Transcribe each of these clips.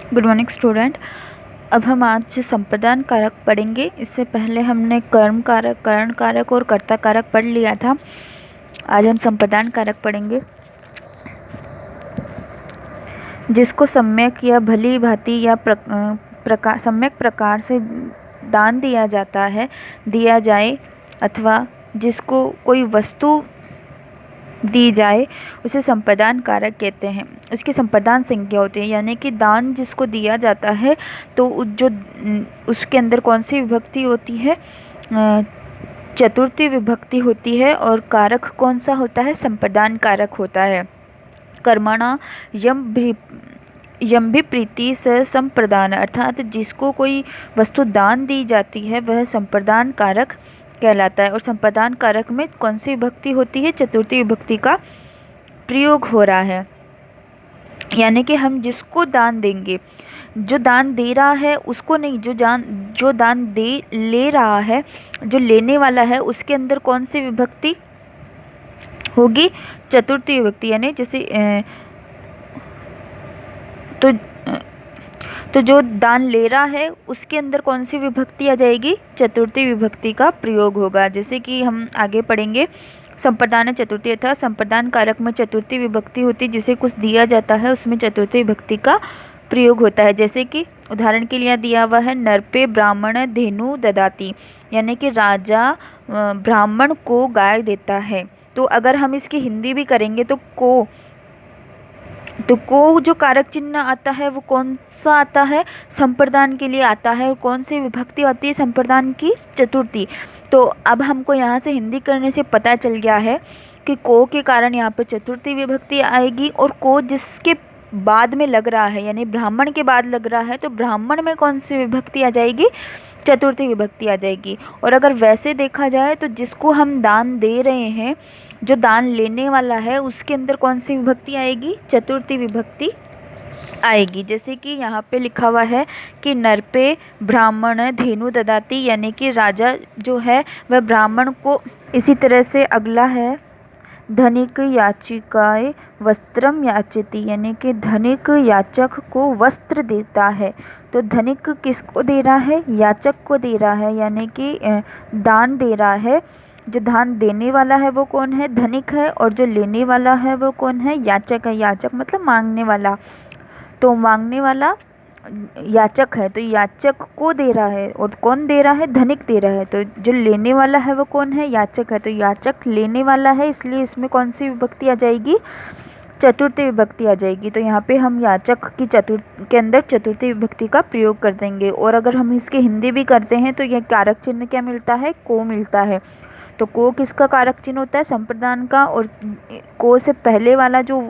Good morning student. अब हम आज संप्रदान कारक पढ़ेंगे। इससे पहले हमने कर्म कारक, करण कारक और कर्ता कारक पढ़ लिया था। आज हम संप्रदान कारक पढ़ेंगे, जिसको सम्यक या भली भांति या सम्यक प्रकार से दान दिया जाए अथवा जिसको कोई वस्तु दी जाए उसे संप्रदान कारक कहते हैं। उसकी संप्रदान संज्ञा होती है, यानी कि दान जिसको दिया जाता है तो उसके अंदर कौन सी विभक्ति होती है? चतुर्थी विभक्ति होती है। और कारक कौन सा होता है? संप्रदान कारक होता है। कर्मणा यम भी प्रीति से संप्रदान, अर्थात जिसको कोई वस्तु दान दी जाती है वह संप्रदान कारक कहलाता है। और संप्रदान कारक में कौन सी विभक्ति होती है? चतुर्थी विभक्ति का प्रयोग हो रहा है, यानी कि हम जिसको दान देंगे, जो दान दे रहा है उसको नहीं, जो दान दे ले रहा है, जो लेने वाला है, उसके अंदर कौन सी विभक्ति होगी? चतुर्थी विभक्ति। यानी जैसे तो जो दान ले रहा है उसके अंदर कौन सी विभक्ति आ जाएगी? चतुर्थी विभक्ति का प्रयोग होगा। जैसे कि हम आगे पढ़ेंगे, संप्रदान चतुर्थी अर्थात संप्रदान कारक में चतुर्थी विभक्ति होती है। जिसे कुछ दिया जाता है उसमें चतुर्थी विभक्ति का प्रयोग होता है। जैसे कि उदाहरण के लिए दिया हुआ है, नरपे ब्राह्मण धेनु ददाती, यानी कि राजा ब्राह्मण को गाय देता है। तो अगर हम इसकी हिंदी भी करेंगे तो को जो कारक चिन्ह आता है वो कौन सा आता है? संप्रदान के लिए आता है। और कौन सी विभक्ति आती है संप्रदान की? चतुर्थी। तो अब हमको यहाँ से हिंदी करने से पता चल गया है कि को के कारण यहाँ पर चतुर्थी विभक्ति आएगी। और को जिसके बाद में लग रहा है, यानी ब्राह्मण के बाद लग रहा है, तो ब्राह्मण में कौन सी विभक्ति आ जाएगी? चतुर्थी विभक्ति आ जाएगी। और अगर वैसे देखा जाए तो जिसको हम दान दे रहे हैं, जो दान लेने वाला है, उसके अंदर कौन सी विभक्ति आएगी? चतुर्थी विभक्ति आएगी। जैसे कि यहाँ पे लिखा हुआ है कि नरपे ब्राह्मण धेनु ददाती, यानी कि राजा जो है वह ब्राह्मण को। इसी तरह से अगला है, धनिक याचिकाए वस्त्रम याचती, यानी कि धनिक याचक को वस्त्र देता है। तो धनिक किसको दे रहा है? याचक को दे रहा है, यानी कि दान दे रहा है। जो दान देने वाला है वो कौन है? धनिक है। और जो लेने वाला है वो कौन है? याचक है। याचक मतलब मांगने वाला। तो मांगने वाला याचक है, तो याचक को दे रहा है। और कौन दे रहा है? धनिक दे रहा है। तो जो लेने वाला है वो कौन है? याचक है। तो याचक लेने वाला है, इसलिए इसमें कौन सी विभक्ति आ जाएगी? चतुर्थी विभक्ति आ जाएगी। तो यहाँ पे हम याचक की के अंदर चतुर्थी विभक्ति का प्रयोग कर देंगे। और अगर हम इसकी हिंदी भी करते हैं तो यह कारक चिन्ह क्या मिलता है? को मिलता है। तो को किसका कारक चिन्ह होता है? संप्रदान का। और को से पहले वाला जो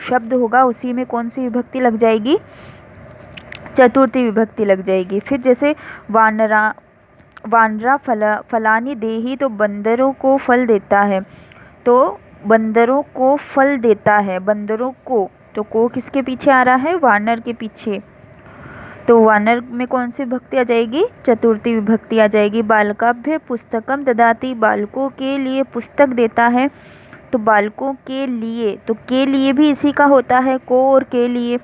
शब्द होगा उसी में कौन सी विभक्ति लग जाएगी? चतुर्थी विभक्ति लग जाएगी। फिर जैसे वानरा फलानी देही, तो बंदरों को फल देता है। तो बंदरों को फल देता है, बंदरों को। तो को किसके पीछे आ रहा है? वानर के पीछे। तो वानर में कौन सी विभक्ति आ जाएगी? चतुर्थी विभक्ति आ जाएगी। बालकाभ्य पुस्तकम ददाती, बालकों के लिए पुस्तक देता है। तो बालकों के लिए, तो के लिए भी इसी का होता है, को और के लिए।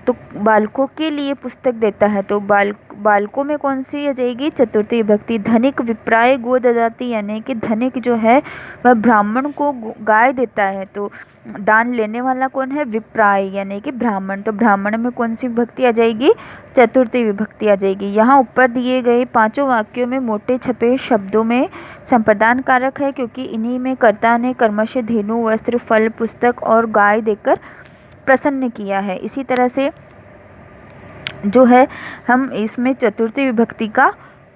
तो बालकों के लिए पुस्तक देता है। तो बालकों में कौन सी आ जाएगी? चतुर्थी विभक्ति। धनिक विप्राय गो ददाती, यानी कि धनिक जो है वह ब्राह्मण को गाय देता है। तो दान लेने वाला कौन है? विप्राय, यानी कि ब्राह्मण। तो ब्राह्मण में कौन सी विभक्ति आ जाएगी? चतुर्थी विभक्ति आ जाएगी। यहाँ ऊपर दिए गए पांचों वाक्यों में मोटे छपे शब्दों में संप्रदान कारक है, क्योंकि इन्हीं में कर्ता ने कर्मश धेनु वस्त्र फल पुस्तक और गाय देकर प्रसन्न किया है। इसी तरह से जो है हम इसमें चतुर्थी विभक्ति का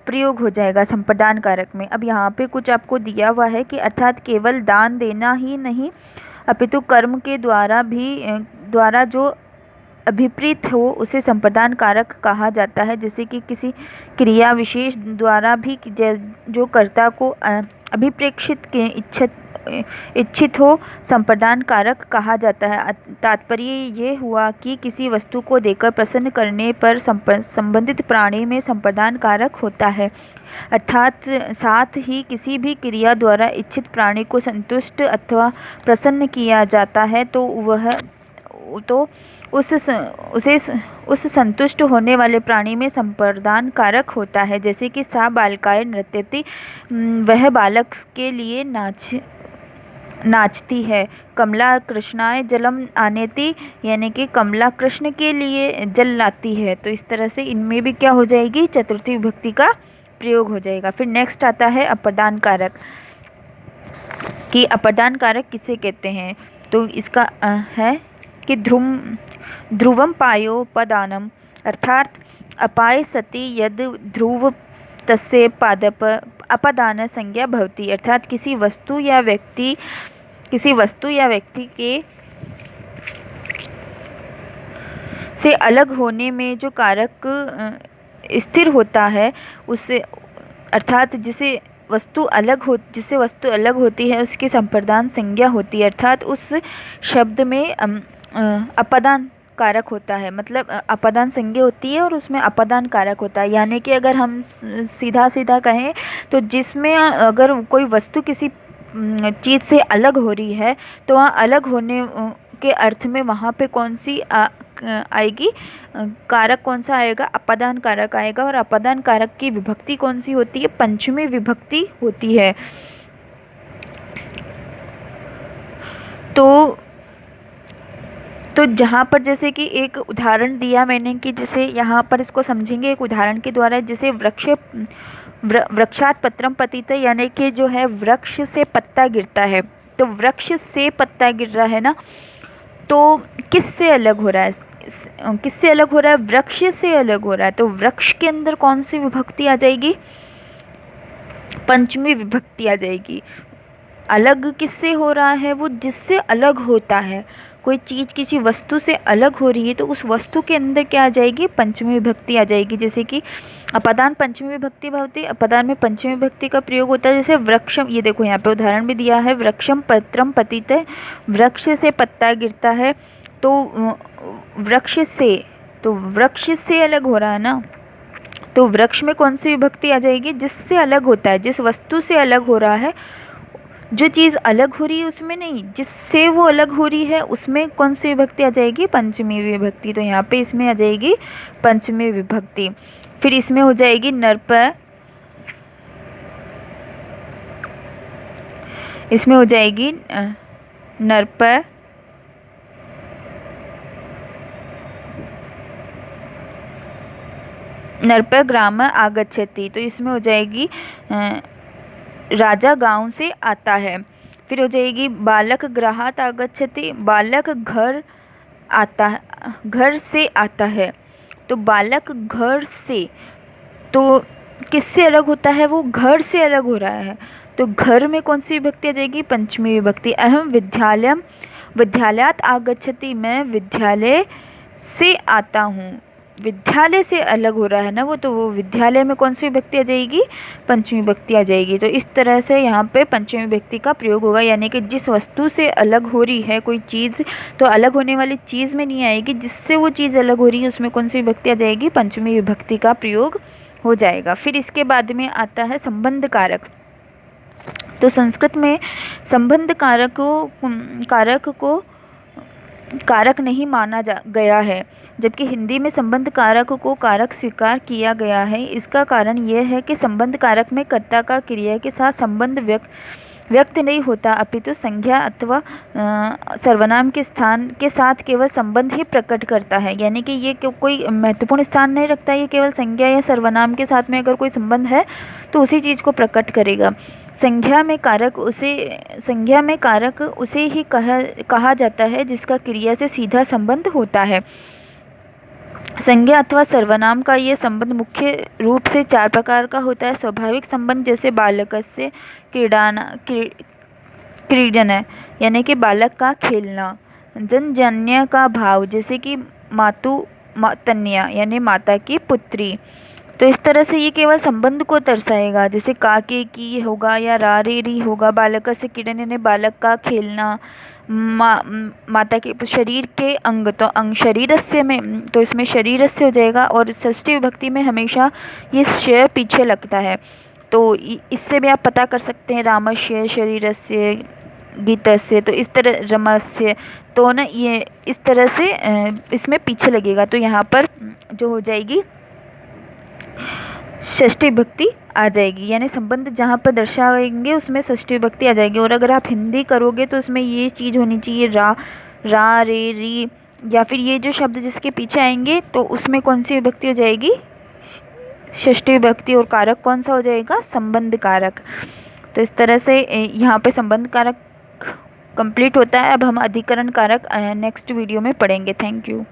प्रयोग हो जाएगा संप्रदान कारक में। अब यहाँ पे कुछ आपको दिया हुआ है कि अर्थात केवल दान देना ही नहीं, अपितु कर्म के द्वारा जो अभिप्रेत हो उसे संप्रदान कारक कहा जाता है। जैसे कि किसी क्रिया विशेष द्वारा भी जो कर्ता को अभिप्रेक्षित के इच्छित हो, संप्रदान कारक कहा जाता है। तात्पर्य ये हुआ कि किसी वस्तु को देकर प्रसन्न करने पर संबंधित प्राणी में संप्रदान कारक होता है। अर्थात साथ ही किसी भी क्रिया द्वारा इच्छित प्राणी को संतुष्ट अथवा प्रसन्न किया जाता है तो तो उस संतुष्ट होने वाले प्राणी में संप्रदान कारक होता है। जैसे कि सा बालकाय नृत्यति, वह बालक के लिए नाचती है। कमला कृष्णाय जलम आनेति, यानी कि कमला कृष्ण के लिए जल लाती है। तो इस तरह से इनमें भी क्या हो जाएगी, चतुर्थी विभक्ति का प्रयोग हो जाएगा। फिर नेक्स्ट आता है अप्रदान कारक, कि अप्रदान कारक किसे कहते हैं। तो इसका है कि ध्रुवम पायो पदानम, अर्थात अपाय सति यद ध्रुव तस्य पादप अपदान संज्ञा भवति, अर्थात किसी वस्तु या व्यक्ति के से अलग होने में जो कारक स्थिर होता है, उससे अर्थात जिससे वस्तु अलग होती है उसकी संप्रदान संज्ञा होती है, अर्थात उस शब्द में अपदान कारक होता है, मतलब अपदान संज्ञा होती है और उसमें अपदान कारक होता है। यानी कि अगर हम सीधा कहें तो जिसमें अगर कोई वस्तु किसी चीज़ से अलग हो रही है तो वहाँ अलग होने के अर्थ में वहाँ पे कौन सी आएगी, कारक कौन सा आएगा, अपदान कारक आएगा। और अपदान कारक की विभक्ति कौन सी होती है, पंचमी विभक्ति होती है। तो जहाँ पर जैसे कि एक उदाहरण दिया मैंने कि जैसे यहाँ पर इसको समझेंगे एक उदाहरण के द्वारा, जैसे वृक्षात पत्रम पतित, यानी कि जो है वृक्ष से पत्ता गिरता है। तो वृक्ष से पत्ता गिर रहा है ना, तो किससे अलग हो रहा है, वृक्ष से अलग हो रहा है। तो वृक्ष के अंदर कौन सी विभक्ति आ जाएगी, पंचमी विभक्ति आ जाएगी। अलग किससे हो रहा है, वो जिससे अलग होता है। कोई चीज़ किसी वस्तु से अलग हो रही है तो उस वस्तु के अंदर क्या आ जाएगी, पंचमी विभक्ति आ जाएगी। जैसे कि अपदान पंचमी विभक्ति भवति, अपदान में पंचमी विभक्ति का प्रयोग होता है। जैसे वृक्षम, ये देखो यहाँ पे उदाहरण भी दिया है, वृक्षम पत्रम पतित, वृक्ष से पत्ता गिरता है। तो वृक्ष से अलग हो रहा है ना, तो वृक्ष में कौन सी विभक्ति आ जाएगी, जिससे अलग होता है, जिस वस्तु से अलग हो रहा है। जो चीज़ अलग हो रही है उसमें नहीं, जिससे वो अलग हो रही है उसमें कौन सी विभक्ति आ जाएगी, पंचमी विभक्ति। तो यहाँ पे इसमें आ जाएगी पंचमी विभक्ति। फिर इसमें हो जाएगी नरप, इसमें हो जाएगी नरप ग्राम आगच्छति, तो इसमें हो जाएगी राजा गांव से आता है। फिर हो जाएगी बालक गृहात आगच्छति, बालक घर से आता है। तो बालक घर से, तो किससे अलग होता है, वो घर से अलग हो रहा है। तो घर में कौन सी विभक्ति आ जाएगी, पंचमी विभक्ति। अहम विद्यालयात आगच्छति, मैं विद्यालय से आता हूँ। विद्यालय से अलग हो रहा है ना वो, तो वो विद्यालय में कौन सी विभक्ति आ जाएगी, पंचमी विभक्ति आ जाएगी। तो इस तरह से यहाँ पे पंचमी विभक्ति का प्रयोग होगा। यानी कि जिस वस्तु से अलग हो रही है कोई चीज़, तो अलग होने वाली चीज़ में नहीं आएगी, जिससे वो चीज़ अलग हो रही है उसमें कौन सी विभक्ति आ जाएगी, पंचमी विभक्ति का प्रयोग हो जाएगा। फिर इसके बाद में आता है संबंध कारक। तो संस्कृत में संबंध कारक को कारक नहीं माना गया है, जबकि हिंदी में संबंध कारक को कारक स्वीकार किया गया है। इसका कारण यह है कि संबंध कारक में कर्ता का क्रिया के साथ संबंध व्यक्त नहीं होता, अपितु संज्ञा अथवा सर्वनाम के स्थान के साथ केवल संबंध ही प्रकट करता है। यानी कि ये कोई महत्वपूर्ण स्थान नहीं रखता, ये केवल संज्ञा या सर्वनाम के साथ में अगर कोई संबंध है तो उसी चीज़ को प्रकट करेगा। संज्ञा में कारक उसे ही कहा जाता है जिसका क्रिया से सीधा संबंध होता है। संज्ञा अथवा सर्वनाम का ये संबंध मुख्य रूप से 4 प्रकार का होता है। स्वाभाविक संबंध, जैसे बालकस्य क्रीडन, यानी कि बालक का खेलना। जनजन्य का भाव, जैसे कि मातुतन्या, यानी माता की पुत्री। तो इस तरह से ये केवल संबंध को दर्शाएगा, जैसे का के की होगा या रा रे री होगा। बालकस्य क्रीडन यानी बालक का खेलना। माता के शरीर के अंग, तो अंग शरीरस्य में, तो इसमें शरीरस्य हो जाएगा। और षष्ठी विभक्ति में हमेशा ये श पीछे लगता है, तो इससे भी आप पता कर सकते हैं रामस्य शरीरस्य गीतस्य, तो इस तरह रमस्य, तो ना ये इस तरह से इसमें पीछे लगेगा, तो यहाँ पर जो हो जाएगी षष्ठी विभक्ति आ जाएगी, यानी संबंध जहाँ पर दर्शाएंगे उसमें षष्ठी विभक्ति आ जाएगी। और अगर आप हिंदी करोगे तो उसमें ये चीज़ होनी चाहिए रा रे री, या फिर ये जो शब्द जिसके पीछे आएंगे तो उसमें कौन सी विभक्ति हो जाएगी, षष्ठी विभक्ति, और कारक कौन सा हो जाएगा, संबंध कारक। तो इस तरह से यहाँ पे संबंध कारक कंप्लीट होता है। अब हम अधिकरण कारक नेक्स्ट वीडियो में पढ़ेंगे। Thank you.